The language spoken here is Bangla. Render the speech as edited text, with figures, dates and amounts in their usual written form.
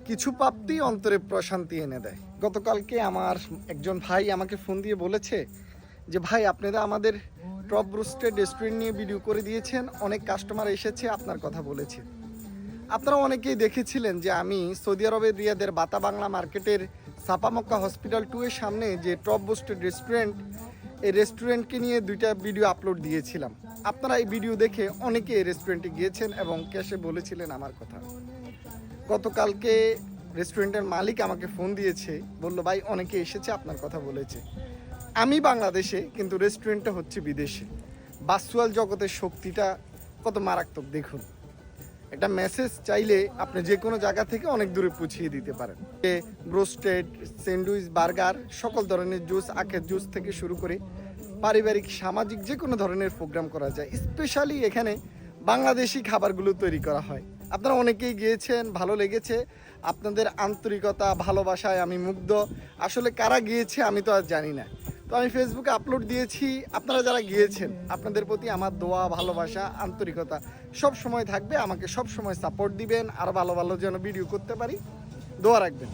কিছু প্রাপ্তি অন্তরে প্রশান্তি এনে দেয়। গতকালকে আমার একজন ভাই আমাকে ফোন দিয়ে বলেছে যে ভাই আপনারা আমাদের টপ রোস্টেড রেস্টুরেন্ট নিয়ে ভিডিও করে দিয়েছেন, অনেক কাস্টমার এসেছে, আপনার কথা বলেছে। আপনারা অনেকেই দেখেছিলেন যে আমি সৌদি আরবের রিয়াদের বাতা বাংলা মার্কেটের সাপামক্কা হসপিটাল 2 এর সামনে যে টপ রোস্টেড রেস্টুরেন্ট, এই রেস্টুরেন্টকে নিয়ে 2টা ভিডিও আপলোড দিয়েছিলাম। আপনারা এই ভিডিও দেখে অনেকে এই রেস্টুরেন্টে গিয়েছেন এবং ক্যাশে বলেছিলেন আমার কথা। গতকালকে রেস্টুরেন্টের মালিক আমাকে ফোন দিয়েছে, বলল ভাই অনেকে এসেছে, আপনার কথা বলেছে। আমি বাংলাদেশে, কিন্তু রেস্টুরেন্টটা হচ্ছে বিদেশে। ভার্চুয়াল জগতের শক্তিটা কত মারাত্মক দেখুন। একটা মেসেজ চাইলে আপনি যে কোনো জায়গা থেকে অনেক দূরে পৌঁছিয়ে দিতে পারেন। ব্রোস্টেড, স্যান্ডউইচ, বার্গার, সকল ধরনের জুস, আখের জুস থেকে শুরু করে পারিবারিক, সামাজিক যে কোনো ধরনের প্রোগ্রাম করা যায়। স্পেশালি এখানে বাংলাদেশি খাবারগুলো তৈরি করা হয়। আপনারা অনেকেই গিয়েছেন, ভালো লেগেছে। আপনাদের আন্তরিকতা, ভালোবাসায় আমি মুগ্ধ। আসলে কারা গিয়েছে আমি তো আর জানি না, তো আমি ফেসবুকে আপলোড দিয়েছি। আপনারা যারা গিয়েছেন, আপনাদের প্রতি আমার দোয়া, ভালোবাসা, আন্তরিকতা সব সময় থাকবে। আমাকে সব সময় সাপোর্ট দিবেন, আর ভালো ভালো যেন ভিডিও করতে পারি, দোয়া রাখবেন।